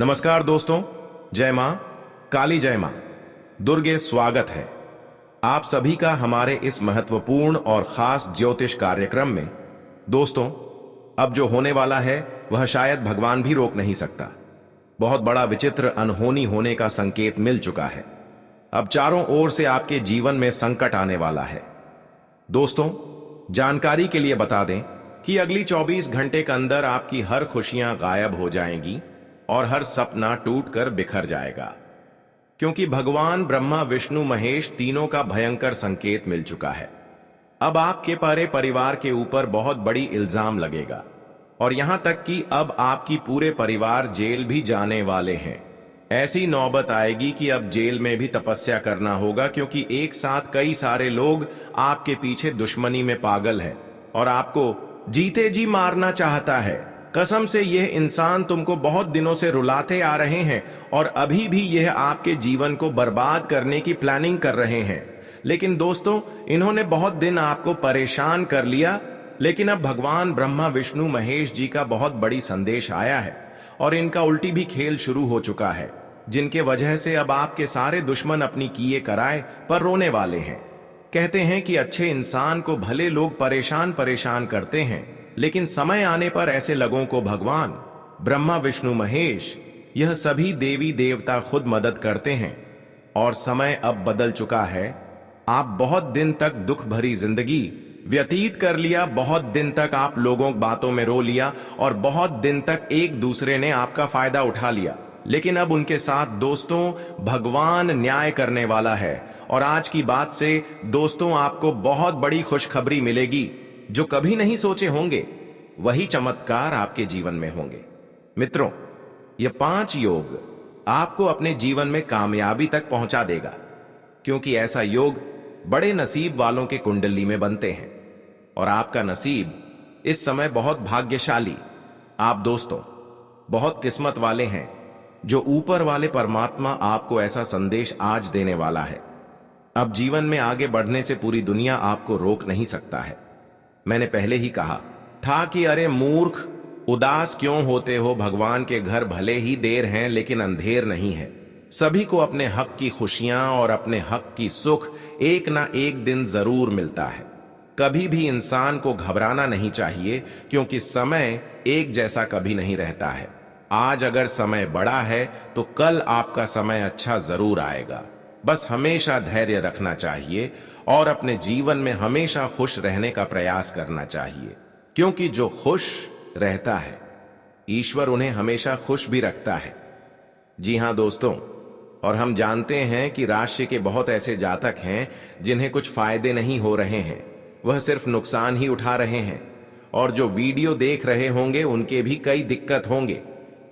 नमस्कार दोस्तों, जय मां काली, जय मां दुर्गे। स्वागत है आप सभी का हमारे इस महत्वपूर्ण और खास ज्योतिष कार्यक्रम में। दोस्तों, अब जो होने वाला है वह शायद भगवान भी रोक नहीं सकता। बहुत बड़ा विचित्र अनहोनी होने का संकेत मिल चुका है। अब चारों ओर से आपके जीवन में संकट आने वाला है। दोस्तों, जानकारी के लिए बता दें कि अगली 24 घंटे के अंदर आपकी हर खुशियां गायब हो जाएंगी और हर सपना टूटकर बिखर जाएगा, क्योंकि भगवान ब्रह्मा विष्णु महेश तीनों का भयंकर संकेत मिल चुका है। अब आपके पूरे परिवार के ऊपर बहुत बड़ी इल्जाम लगेगा और यहां तक कि अब आपकी पूरे परिवार जेल भी जाने वाले हैं। ऐसी नौबत आएगी कि अब जेल में भी तपस्या करना होगा, क्योंकि एक साथ कई सारे लोग आपके पीछे दुश्मनी में पागल है और आपको जीते जी मारना चाहता है। कसम से यह इंसान तुमको बहुत दिनों से रुलाते आ रहे हैं और अभी भी यह आपके जीवन को बर्बाद करने की प्लानिंग कर रहे हैं। लेकिन दोस्तों, इन्होंने बहुत दिन आपको परेशान कर लिया, लेकिन अब भगवान ब्रह्मा विष्णु महेश जी का बहुत बड़ी संदेश आया है और इनका उल्टी भी खेल शुरू हो चुका है, जिनके वजह से अब आपके सारे दुश्मन अपनी किए कराए पर रोने वाले हैं। कहते हैं कि अच्छे इंसान को भले लोग परेशान करते हैं, लेकिन समय आने पर ऐसे लोगों को भगवान ब्रह्मा विष्णु महेश यह सभी देवी देवता खुद मदद करते हैं। और समय अब बदल चुका है। आप बहुत दिन तक दुख भरी जिंदगी व्यतीत कर लिया, बहुत दिन तक आप लोगों बातों में रो लिया और बहुत दिन तक एक दूसरे ने आपका फायदा उठा लिया। लेकिन अब उनके साथ दोस्तों भगवान न्याय करने वाला है और आज की बात से दोस्तों आपको बहुत बड़ी खुशखबरी मिलेगी जो कभी नहीं सोचे होंगे। वही चमत्कार आपके जीवन में होंगे। मित्रों, ये 5 योग आपको अपने जीवन में कामयाबी तक पहुंचा देगा, क्योंकि ऐसा योग बड़े नसीब वालों के कुंडली में बनते हैं और आपका नसीब इस समय बहुत भाग्यशाली। आप दोस्तों बहुत किस्मत वाले हैं जो ऊपर वाले परमात्मा आपको ऐसा संदेश आज देने वाला है। अब जीवन में आगे बढ़ने से पूरी दुनिया आपको रोक नहीं सकता है। मैंने पहले ही कहा था कि अरे मूर्ख, उदास क्यों होते हो? भगवान के घर भले ही देर हैं लेकिन अंधेर नहीं है। सभी को अपने हक की खुशियां और अपने हक की सुख एक ना एक दिन जरूर मिलता है। कभी भी इंसान को घबराना नहीं चाहिए, क्योंकि समय एक जैसा कभी नहीं रहता है। आज अगर समय बड़ा है तो कल आपका समय अच्छा जरूर आएगा। बस हमेशा धैर्य रखना चाहिए और अपने जीवन में हमेशा खुश रहने का प्रयास करना चाहिए, क्योंकि जो खुश रहता है ईश्वर उन्हें हमेशा खुश भी रखता है। जी हां दोस्तों, और हम जानते हैं कि राशि के बहुत ऐसे जातक हैं जिन्हें कुछ फायदे नहीं हो रहे हैं, वह सिर्फ नुकसान ही उठा रहे हैं। और जो वीडियो देख रहे होंगे उनके भी कई दिक्कत होंगे,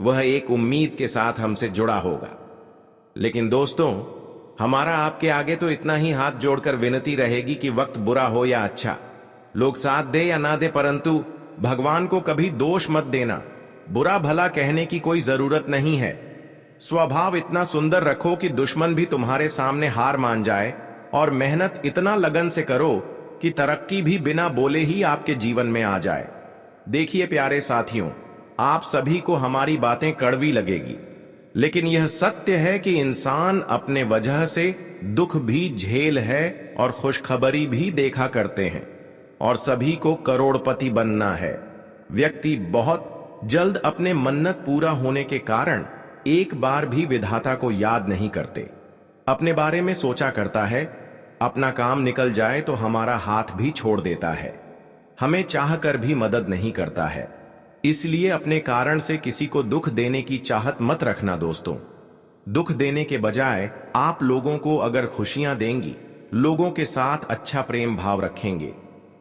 वह एक उम्मीद के साथ हमसे जुड़ा होगा। लेकिन दोस्तों, हमारा आपके आगे तो इतना ही हाथ जोड़कर विनती रहेगी कि वक्त बुरा हो या अच्छा, लोग साथ दे या ना दे, परंतु भगवान को कभी दोष मत देना। बुरा भला कहने की कोई जरूरत नहीं है। स्वभाव इतना सुंदर रखो कि दुश्मन भी तुम्हारे सामने हार मान जाए, और मेहनत इतना लगन से करो कि तरक्की भी बिना बोले ही आपके जीवन में आ जाए। देखिए प्यारे साथियों, आप सभी को हमारी बातें कड़वी लगेगी, लेकिन यह सत्य है कि इंसान अपने वजह से दुख भी झेल है और खुशखबरी भी देखा करते हैं, और सभी को करोड़पति बनना है। व्यक्ति बहुत जल्द अपने मन्नत पूरा होने के कारण एक बार भी विधाता को याद नहीं करते। अपने बारे में सोचा करता है, अपना काम निकल जाए तो हमारा हाथ भी छोड़ देता है, हमें चाहकर भी मदद नहीं करता है। इसलिए अपने कारण से किसी को दुख देने की चाहत मत रखना दोस्तों। दुख देने के बजाय आप लोगों को अगर खुशियां देंगी, लोगों के साथ अच्छा प्रेम भाव रखेंगे,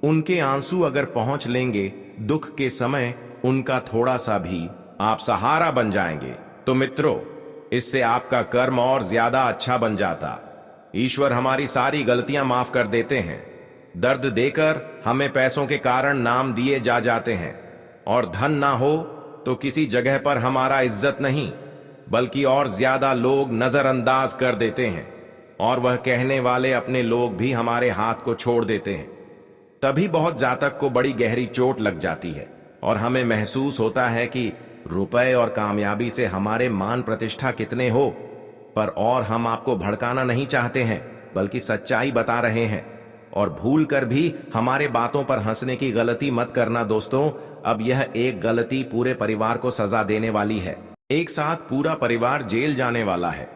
उनके आंसू अगर पहुंच लेंगे दुख के समय, उनका थोड़ा सा भी आप सहारा बन जाएंगे, तो मित्रों इससे आपका कर्म और ज्यादा अच्छा बन जाता। ईश्वर हमारी सारी गलतियां माफ कर देते हैं। दर्द देकर हमें पैसों के कारण नाम दिए जा जाते हैं, और धन ना हो तो किसी जगह पर हमारा इज्जत नहीं बल्कि और ज्यादा लोग नजरअंदाज कर देते हैं, और वह कहने वाले अपने लोग भी हमारे हाथ को छोड़ देते हैं। तभी बहुत जातक को बड़ी गहरी चोट लग जाती है और हमें महसूस होता है कि रुपए और कामयाबी से हमारे मान प्रतिष्ठा कितने हो, पर और हम आपको भड़काना नहीं चाहते हैं, बल्कि सच्चाई बता रहे हैं। और भूल कर भी हमारे बातों पर हंसने की गलती मत करना दोस्तों। अब यह एक गलती पूरे परिवार को सजा देने वाली है। एक साथ पूरा परिवार जेल जाने वाला है।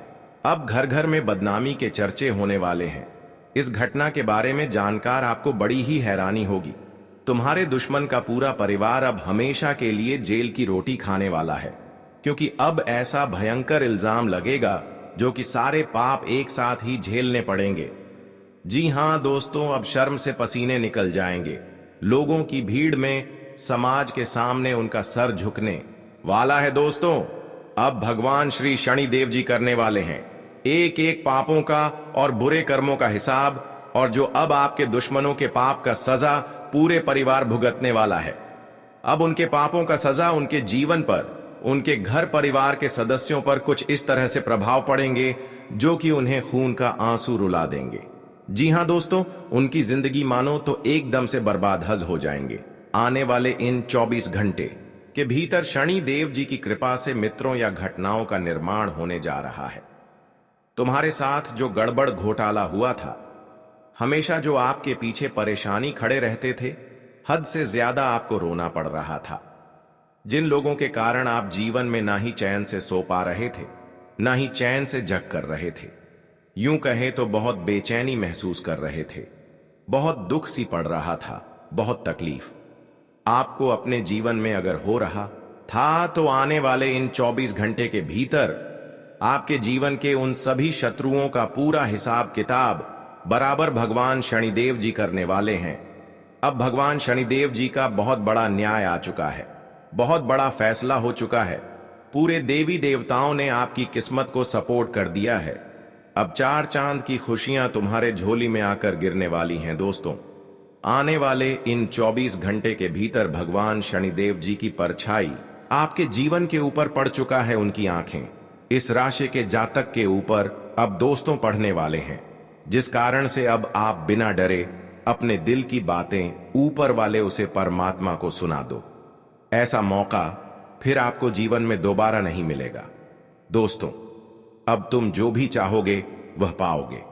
अब घर घर में बदनामी के चर्चे होने वाले हैं। इस घटना के बारे में जानकर आपको बड़ी ही हैरानी होगी। तुम्हारे दुश्मन का पूरा परिवार अब हमेशा के लिए जेल की रोटी खाने वाला है, क्योंकि अब ऐसा भयंकर इल्जाम लगेगा जो कि सारे पाप एक साथ ही झेलने पड़ेंगे। जी हां दोस्तों, अब शर्म से पसीने निकल जाएंगे। लोगों की भीड़ में समाज के सामने उनका सर झुकने वाला है दोस्तों। अब भगवान श्री शनिदेव जी करने वाले हैं एक एक पापों का और बुरे कर्मों का हिसाब, और जो अब आपके दुश्मनों के पाप का सजा पूरे परिवार भुगतने वाला है। अब उनके पापों का सजा उनके जीवन पर, उनके घर परिवार के सदस्यों पर कुछ इस तरह से प्रभाव पड़ेंगे जो कि उन्हें खून का आंसू रुला देंगे। जी हां दोस्तों, उनकी जिंदगी मानो तो एकदम से बर्बाद हज हो जाएंगे। आने वाले इन 24 घंटे के भीतर शनि देव जी की कृपा से मित्रों या घटनाओं का निर्माण होने जा रहा है। तुम्हारे साथ जो गड़बड़ घोटाला हुआ था, हमेशा जो आपके पीछे परेशानी खड़े रहते थे, हद से ज्यादा आपको रोना पड़ रहा था, जिन लोगों के कारण आप जीवन में ना ही चैन से सो पा रहे थे, ना ही चैन से जग कर रहे थे, यूं कहें तो बहुत बेचैनी महसूस कर रहे थे, बहुत दुख सी पड़ रहा था, बहुत तकलीफ आपको अपने जीवन में अगर हो रहा था, तो आने वाले इन 24 घंटे के भीतर आपके जीवन के उन सभी शत्रुओं का पूरा हिसाब किताब बराबर भगवान शनिदेव जी करने वाले हैं। अब भगवान शनिदेव जी का बहुत बड़ा न्याय आ चुका है, बहुत बड़ा फैसला हो चुका है। पूरे देवी देवताओं ने आपकी किस्मत को सपोर्ट कर दिया है। अब 4 चांद की खुशियां तुम्हारे झोली में आकर गिरने वाली हैं दोस्तों। आने वाले इन 24 घंटे के भीतर भगवान शनिदेव जी की परछाई आपके जीवन के ऊपर पड़ चुका है। उनकी आंखें इस राशि के जातक के ऊपर अब दोस्तों पढ़ने वाले हैं, जिस कारण से अब आप बिना डरे अपने दिल की बातें ऊपर वाले उसे परमात्मा को सुना दो। ऐसा मौका फिर आपको जीवन में दोबारा नहीं मिलेगा दोस्तों। अब तुम जो भी चाहोगे वह पाओगे,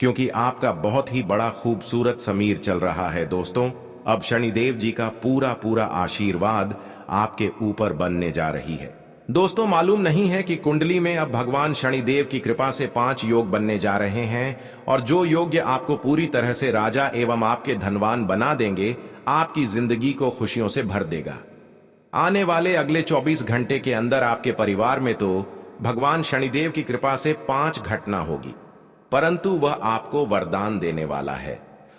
क्योंकि आपका बहुत ही बड़ा खूबसूरत समीर चल रहा है दोस्तों। अब शनिदेव जी का पूरा आशीर्वाद आपके ऊपर बनने जा रही है दोस्तों। मालूम नहीं है कि कुंडली में अब भगवान शनिदेव की कृपा से 5 योग बनने जा रहे हैं, और जो योग्य आपको पूरी तरह से राजा एवं आपके धनवान बना देंगे, आपकी जिंदगी को खुशियों से भर देगा। आने वाले अगले 24 घंटे के अंदर आपके परिवार में तो भगवान शनिदेव की कृपा से 5 घटना होगी, परंतु वह आपको वरदान देने वाला है।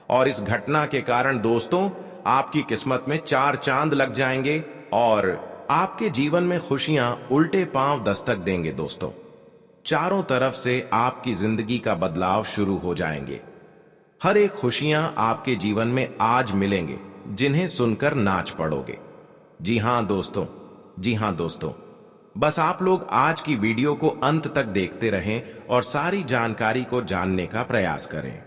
और इस घटना के कारण दोस्तों आपकी किस्मत में 4 चांद लग जाएंगे और आपके जीवन में खुशियां उल्टे पांव दस्तक देंगे दोस्तों। चारों तरफ से आपकी जिंदगी का बदलाव शुरू हो जाएंगे। हर एक खुशियां आपके जीवन में आज मिलेंगे, जिन्हें सुनकर नाच पड़ोगे। जी हां दोस्तों, जी हां दोस्तों, बस आप लोग आज की वीडियो को अंत तक देखते रहें और सारी जानकारी को जानने का प्रयास करें।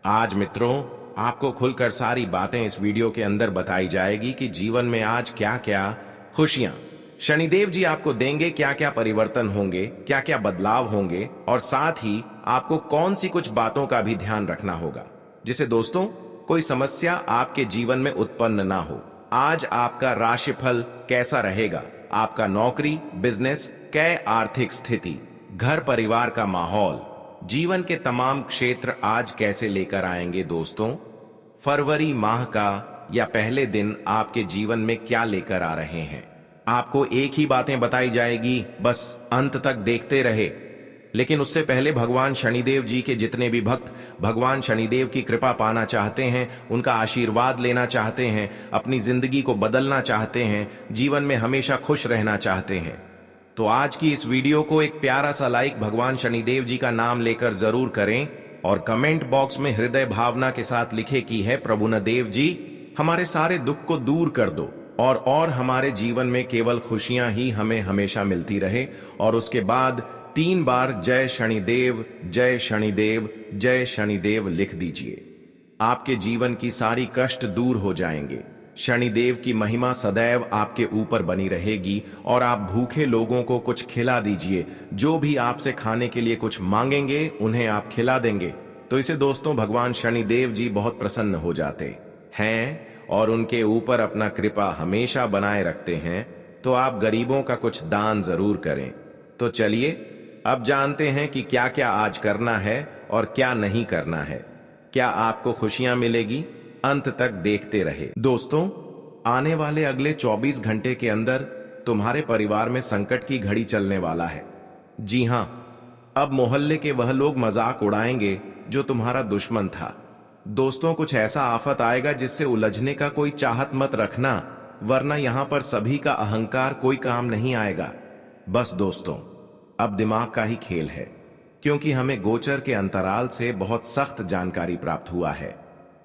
आज मित्रों आपको खुलकर सारी बातें इस वीडियो के अंदर बताई जाएगी कि जीवन में आज क्या क्या खुशियां शनिदेव जी आपको देंगे, क्या क्या परिवर्तन होंगे, क्या क्या बदलाव होंगे, और साथ ही आपको कौन सी कुछ बातों का भी ध्यान रखना होगा, जिसे दोस्तों कोई समस्या आपके जीवन में उत्पन्न ना हो। आज आपका राशिफल कैसा रहेगा, आपका नौकरी, बिजनेस, कै आर्थिक स्थिति, घर परिवार का माहौल, जीवन के तमाम क्षेत्र आज कैसे लेकर आएंगे दोस्तों। फरवरी माह का या पहले दिन आपके जीवन में क्या लेकर आ रहे हैं, आपको एक ही बातें बताई जाएगी, बस अंत तक देखते रहे। लेकिन उससे पहले भगवान शनिदेव जी के जितने भी भक्त भगवान शनिदेव की कृपा पाना चाहते हैं, उनका आशीर्वाद लेना चाहते हैं, अपनी जिंदगी को बदलना चाहते हैं, जीवन में हमेशा खुश रहना चाहते हैं, तो आज की इस वीडियो को एक प्यारा सा लाइक भगवान शनिदेव जी का नाम लेकर जरूर करें, और कमेंट बॉक्स में हृदय भावना के साथ लिखे कि है प्रभु न देव जी हमारे सारे दुख को दूर कर दो, और हमारे जीवन में केवल खुशियां ही हमें हमेशा मिलती रहे। और उसके बाद 3 बार जय शनिदेव, जय शनिदेव, जय शनिदेव लिख दीजिए। आपके जीवन की सारी कष्ट दूर हो जाएंगे, शनिदेव की महिमा सदैव आपके ऊपर बनी रहेगी और आप भूखे लोगों को कुछ खिला दीजिए। जो भी आपसे खाने के लिए कुछ मांगेंगे उन्हें आप खिला देंगे। तो इसे दोस्तों भगवान शनिदेव जी बहुत प्रसन्न हो जाते हैं और उनके ऊपर अपना कृपा हमेशा बनाए रखते हैं। तो आप गरीबों का कुछ दान जरूर करें। तो चलिए अब जानते हैं कि क्या क्या आज करना है और क्या नहीं करना है। क्या आपको खुशियां मिलेगी? अंत तक देखते रहे। दोस्तों, आने वाले अगले 24 घंटे के अंदर तुम्हारे परिवार में संकट की घड़ी चलने वाला है। जी हां, अब मोहल्ले के वह लोग मजाक उड़ाएंगे जो तुम्हारा दुश्मन था। दोस्तों, कुछ ऐसा आफत आएगा जिससे उलझने का कोई चाहत मत रखना, वरना यहां पर सभी का अहंकार कोई काम नहीं आएगा। बस दोस्तों, अब दिमाग का ही खेल है, क्योंकि हमें गोचर के अंतराल से बहुत सख्त जानकारी प्राप्त हुआ है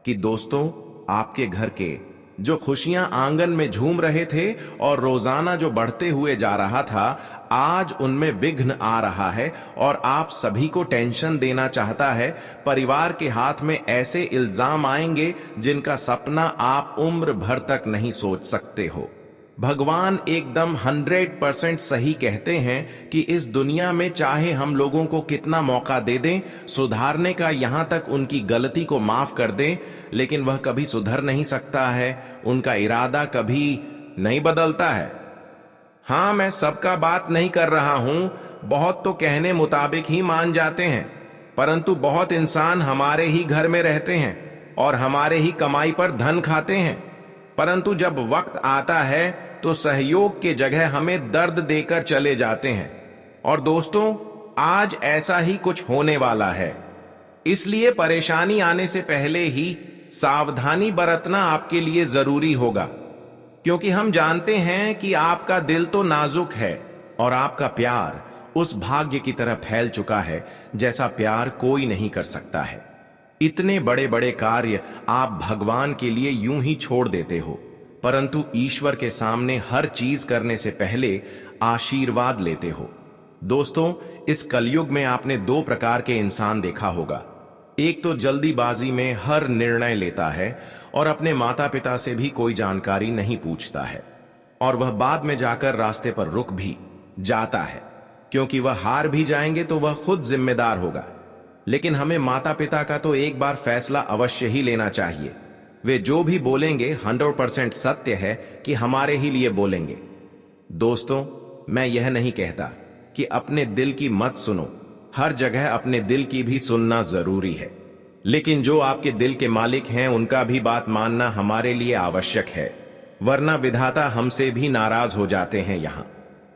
कि दोस्तों आपके घर के जो खुशियां आंगन में झूम रहे थे और रोजाना जो बढ़ते हुए जा रहा था, आज उनमें विघ्न आ रहा है और आप सभी को टेंशन देना चाहता है। परिवार के हाथ में ऐसे इल्जाम आएंगे जिनका सपना आप उम्र भर तक नहीं सोच सकते हो। भगवान एकदम 100% सही कहते हैं कि इस दुनिया में चाहे हम लोगों को कितना मौका दे दें सुधारने का, यहां तक उनकी गलती को माफ कर दें, लेकिन वह कभी सुधर नहीं सकता है। उनका इरादा कभी नहीं बदलता है। हां, मैं सबका बात नहीं कर रहा हूं, बहुत तो कहने मुताबिक ही मान जाते हैं, परंतु बहुत इंसान हमारे ही घर में रहते हैं और हमारे ही कमाई पर धन खाते हैं, परंतु जब वक्त आता है तो सहयोग के जगह हमें दर्द देकर चले जाते हैं। और दोस्तों, आज ऐसा ही कुछ होने वाला है, इसलिए परेशानी आने से पहले ही सावधानी बरतना आपके लिए जरूरी होगा, क्योंकि हम जानते हैं कि आपका दिल तो नाजुक है और आपका प्यार उस भाग्य की तरह फैल चुका है जैसा प्यार कोई नहीं कर सकता है। इतने बड़े बड़े कार्य आप भगवान के लिए यूं ही छोड़ देते हो, परंतु ईश्वर के सामने हर चीज करने से पहले आशीर्वाद लेते हो। दोस्तों, इस कलयुग में आपने दो प्रकार के इंसान देखा होगा। एक तो जल्दीबाजी में हर निर्णय लेता है और अपने माता पिता से भी कोई जानकारी नहीं पूछता है, और वह बाद में जाकर रास्ते पर रुक भी जाता है, क्योंकि वह हार भी जाएंगे तो वह खुद जिम्मेदार होगा। लेकिन हमें माता पिता का तो एक बार फैसला अवश्य ही लेना चाहिए। वे जो भी बोलेंगे 100% सत्य है कि हमारे ही लिए बोलेंगे। दोस्तों, मैं यह नहीं कहता कि अपने दिल की मत सुनो, हर जगह अपने दिल की भी सुनना जरूरी है, लेकिन जो आपके दिल के मालिक हैं उनका भी बात मानना हमारे लिए आवश्यक है, वरना विधाता हमसे भी नाराज हो जाते हैं यहां।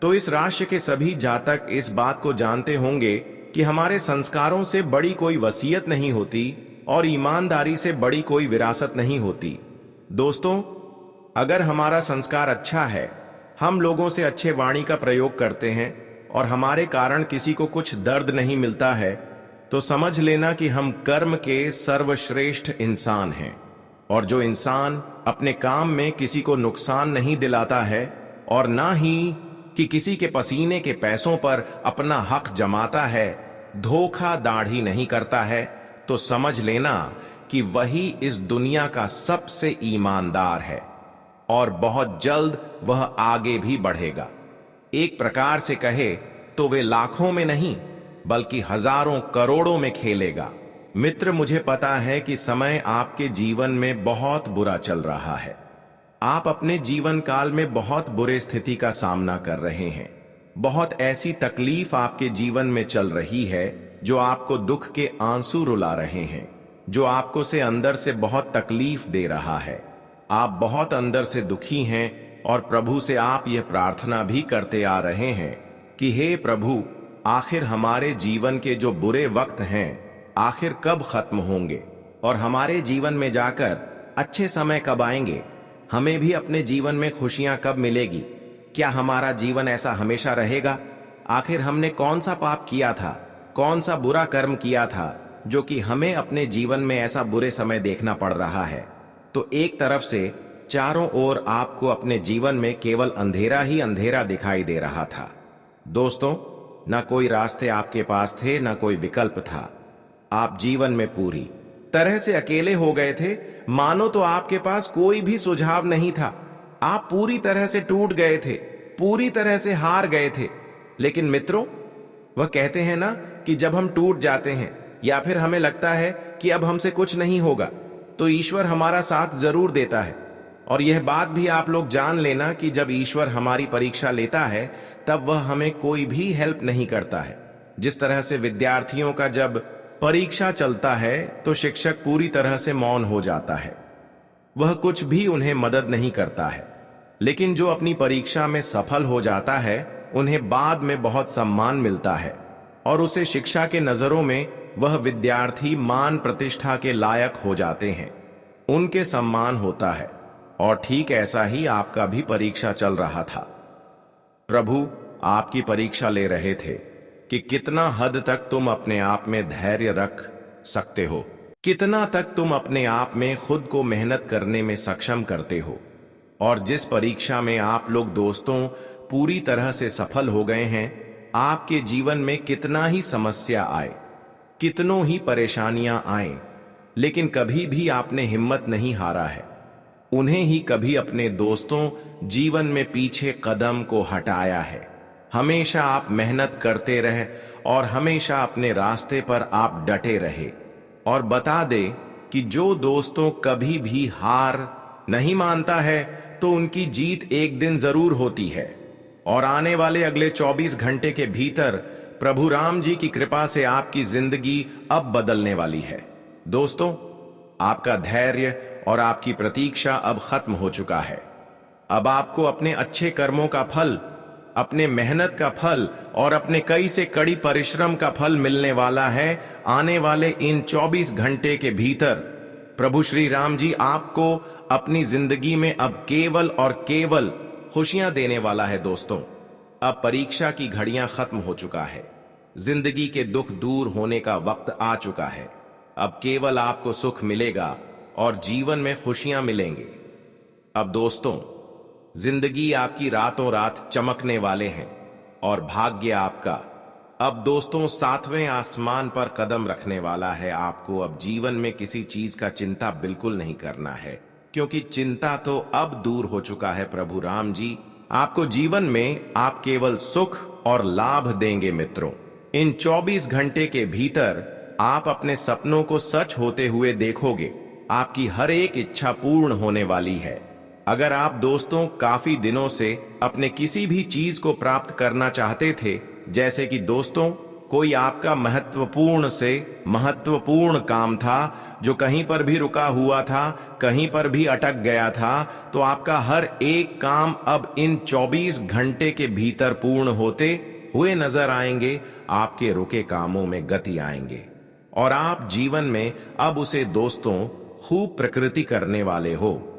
तो इस राशि के सभी जातक इस बात को जानते होंगे कि हमारे संस्कारों से बड़ी कोई वसीयत नहीं होती और ईमानदारी से बड़ी कोई विरासत नहीं होती। दोस्तों, अगर हमारा संस्कार अच्छा है, हम लोगों से अच्छे वाणी का प्रयोग करते हैं और हमारे कारण किसी को कुछ दर्द नहीं मिलता है, तो समझ लेना कि हम कर्म के सर्वश्रेष्ठ इंसान हैं। और जो इंसान अपने काम में किसी को नुकसान नहीं दिलाता है और ना ही कि किसी के पसीने के पैसों पर अपना हक जमाता है, धोखा दाढ़ी नहीं करता है, तो समझ लेना कि वही इस दुनिया का सबसे ईमानदार है और बहुत जल्द वह आगे भी बढ़ेगा। एक प्रकार से कहे तो वे लाखों में नहीं बल्कि हजारों करोड़ों में खेलेगा। मित्र, मुझे पता है कि समय आपके जीवन में बहुत बुरा चल रहा है। आप अपने जीवन काल में बहुत बुरे स्थिति का सामना कर रहे हैं। बहुत ऐसी तकलीफ आपके जीवन में चल रही है जो आपको दुख के आंसू रुला रहे हैं, जो आपको से अंदर से बहुत तकलीफ दे रहा है। आप बहुत अंदर से दुखी हैं और प्रभु से आप यह प्रार्थना भी करते आ रहे हैं कि हे प्रभु, आखिर हमारे जीवन के जो बुरे वक्त हैं आखिर कब खत्म होंगे और हमारे जीवन में जाकर अच्छे समय कब आएंगे? हमें भी अपने जीवन में खुशियां कब मिलेगी? क्या हमारा जीवन ऐसा हमेशा रहेगा? आखिर हमने कौन सा पाप किया था, कौन सा बुरा कर्म किया था जो कि हमें अपने जीवन में ऐसा बुरे समय देखना पड़ रहा है? तो एक तरफ से चारों ओर आपको अपने जीवन में केवल अंधेरा ही अंधेरा दिखाई दे रहा था। दोस्तों, न कोई रास्ते आपके पास थे, न कोई विकल्प था। आप जीवन में पूरी तरह से अकेले हो गए थे, मानो तो आपके पास कोई भी सुझाव नहीं था। आप पूरी तरह से टूट गए थे, पूरी तरह से हार गए थे। लेकिन मित्रों, वह कहते हैं ना कि जब हम टूट जाते हैं या फिर हमें लगता है कि अब हमसे कुछ नहीं होगा, तो ईश्वर हमारा साथ जरूर देता है। और यह बात भी आप लोग जान लेना कि जब ईश्वर हमारी परीक्षा लेता है, तब वह हमें कोई भी हेल्प नहीं करता है। जिस तरह से विद्यार्थियों का जब परीक्षा चलता है तो शिक्षक पूरी तरह से मौन हो जाता है, वह कुछ भी उन्हें मदद नहीं करता है। लेकिन जो अपनी परीक्षा में सफल हो जाता है, उन्हें बाद में बहुत सम्मान मिलता है और उसे शिक्षा के नजरों में वह विद्यार्थी मान प्रतिष्ठा के लायक हो जाते हैं, उनके सम्मान होता है। और ठीक ऐसा ही आपका भी परीक्षा चल रहा था। प्रभु आपकी परीक्षा ले रहे थे कि कितना हद तक तुम अपने आप में धैर्य रख सकते हो, कितना तक तुम अपने आप में खुद को मेहनत करने में सक्षम करते हो। और जिस परीक्षा में आप लोग दोस्तों पूरी तरह से सफल हो गए हैं, आपके जीवन में कितना ही समस्या आए, कितनों ही परेशानियां आए, लेकिन कभी भी आपने हिम्मत नहीं हारा है। उन्हें ही कभी अपने दोस्तों जीवन में पीछे कदम को हटाया है। हमेशा आप मेहनत करते रहे और हमेशा अपने रास्ते पर आप डटे रहे। और बता दे कि जो दोस्तों कभी भी हार नहीं मानता है, तो उनकी जीत एक दिन जरूर होती है। और आने वाले अगले 24 घंटे के भीतर प्रभु राम जी की कृपा से आपकी जिंदगी अब बदलने वाली है। दोस्तों, आपका धैर्य और आपकी प्रतीक्षा अब खत्म हो चुका है। अब आपको अपने अच्छे कर्मों का फल, अपने मेहनत का फल और अपने कई से कड़ी परिश्रम का फल मिलने वाला है। आने वाले इन 24 घंटे के भीतर प्रभु श्री राम जी आपको अपनी जिंदगी में अब केवल और केवल खुशियां देने वाला है। दोस्तों, अब परीक्षा की घड़ियां खत्म हो चुका है, जिंदगी के दुख दूर होने का वक्त आ चुका है। अब केवल आपको सुख मिलेगा और जीवन में खुशियां मिलेंगे। अब दोस्तों, जिंदगी आपकी रातों रात चमकने वाले हैं और भाग्य आपका अब दोस्तों 7वें आसमान पर कदम रखने वाला है। आपको अब जीवन में किसी चीज का चिंता बिल्कुल नहीं करना है, क्योंकि चिंता तो अब दूर हो चुका है। प्रभु राम जी आपको जीवन में आप केवल सुख और लाभ देंगे। मित्रों, इन 24 घंटे के भीतर आप अपने सपनों को सच होते हुए देखोगे। आपकी हर एक इच्छा पूर्ण होने वाली है। अगर आप दोस्तों काफी दिनों से अपने किसी भी चीज को प्राप्त करना चाहते थे, जैसे कि दोस्तों कोई आपका महत्वपूर्ण काम था जो कहीं पर भी रुका हुआ था, कहीं पर भी अटक गया था, तो आपका हर एक काम अब इन 24 घंटे के भीतर पूर्ण होते हुए नजर आएंगे। आपके रुके कामों में गति आएंगे और आप जीवन में अब उसे दोस्तों खूब प्रकृति करने वाले हो,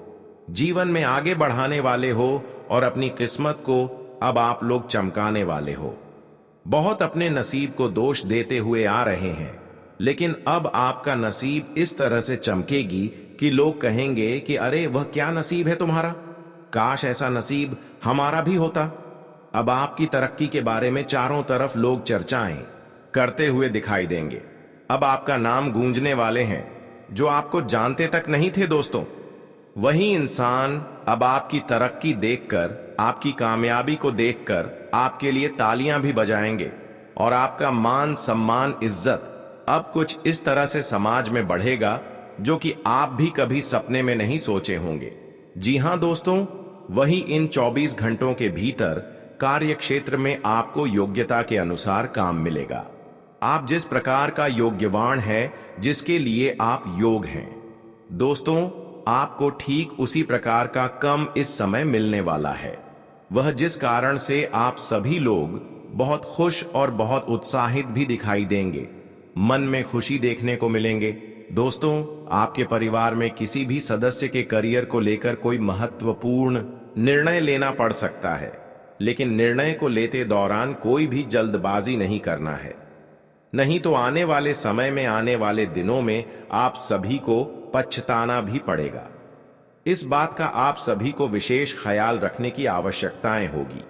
जीवन में आगे बढ़ाने वाले हो और अपनी किस्मत को अब आप लोग चमकाने वाले हो। बहुत अपने नसीब को दोष देते हुए आ रहे हैं, लेकिन अब आपका नसीब इस तरह से चमकेगी कि लोग कहेंगे कि अरे वह क्या नसीब है तुम्हारा, काश ऐसा नसीब हमारा भी होता। अब आपकी तरक्की के बारे में चारों तरफ लोग चर्चाएं करते हुए दिखाई देंगे। अब आपका नाम गूंजने वाले हैं जो आपको जानते तक नहीं थे। दोस्तों, वही इंसान अब आपकी तरक्की देखकर, आपकी कामयाबी को देखकर आपके लिए तालियां भी बजाएंगे और आपका मान सम्मान इज्जत अब कुछ इस तरह से समाज में बढ़ेगा जो कि आप भी कभी सपने में नहीं सोचे होंगे। जी हां दोस्तों, वही इन 24 घंटों के भीतर कार्य क्षेत्र में आपको योग्यता के अनुसार काम मिलेगा। आप जिस प्रकार का योग्यवान है, जिसके लिए आप योग हैं, दोस्तों आपको ठीक उसी प्रकार का कम इस समय मिलने वाला है। वह जिस कारण से आप सभी लोग बहुत खुश और बहुत उत्साहित भी दिखाई देंगे, मन में खुशी देखने को मिलेंगे। दोस्तों, आपके परिवार में किसी भी सदस्य के करियर को लेकर कोई महत्वपूर्ण निर्णय लेना पड़ सकता है, लेकिन निर्णय को लेते दौरान कोई भी जल्दबाजी नहीं करना है, नहीं तो आने वाले समय में, आने वाले दिनों में आप सभी को पछताना भी पड़ेगा। इस बात का आप सभी को विशेष ख्याल रखने की आवश्यकताएं होगी।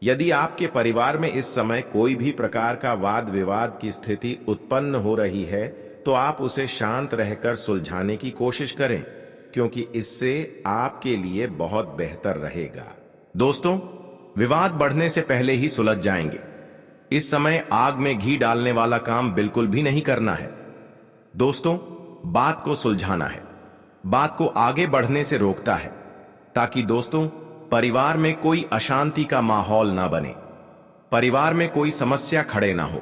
यदि आपके परिवार में इस समय कोई भी प्रकार का वाद विवाद की स्थिति उत्पन्न हो रही है, तो आप उसे शांत रहकर सुलझाने की कोशिश करें, क्योंकि इससे आपके लिए बहुत बेहतर रहेगा। दोस्तों, विवाद बढ़ने से पहले ही सुलझ जाएंगे। इस समय आग में घी डालने वाला काम बिल्कुल भी नहीं करना है। दोस्तों, बात को सुलझाना है, बात को आगे बढ़ने से रोकता है, ताकि दोस्तों परिवार में कोई अशांति का माहौल ना बने, परिवार में कोई समस्या खड़े ना हो।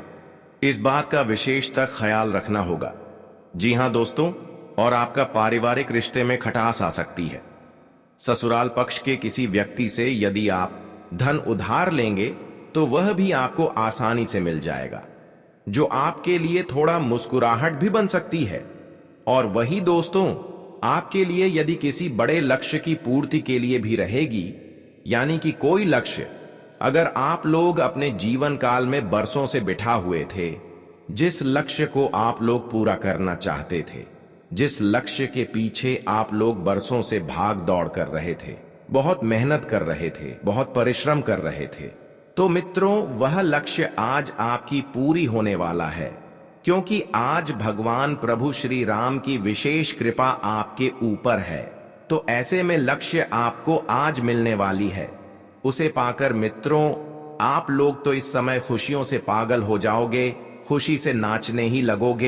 इस बात का विशेष तक ख्याल रखना होगा। जी हां दोस्तों, और आपका पारिवारिक रिश्ते में खटास आ सकती है। ससुराल पक्ष के किसी व्यक्ति से यदि आप धन उधार लेंगे तो वह भी आपको आसानी से मिल जाएगा, जो आपके लिए थोड़ा मुस्कुराहट भी बन सकती है। और वही दोस्तों आपके लिए यदि किसी बड़े लक्ष्य की पूर्ति के लिए भी रहेगी, यानी कि कोई लक्ष्य अगर आप लोग अपने जीवन काल में बरसों से बिठा हुए थे, जिस लक्ष्य को आप लोग पूरा करना चाहते थे, जिस लक्ष्य के पीछे आप लोग बरसों से भाग दौड़ कर रहे थे, बहुत मेहनत कर रहे थे, बहुत परिश्रम कर रहे थे, तो मित्रों वह लक्ष्य आज आपकी पूरी होने वाला है, क्योंकि आज भगवान प्रभु श्री राम की विशेष कृपा आपके ऊपर है। तो ऐसे में लक्ष्य आपको आज मिलने वाली है। उसे पाकर मित्रों आप लोग तो इस समय खुशियों से पागल हो जाओगे, खुशी से नाचने ही लगोगे।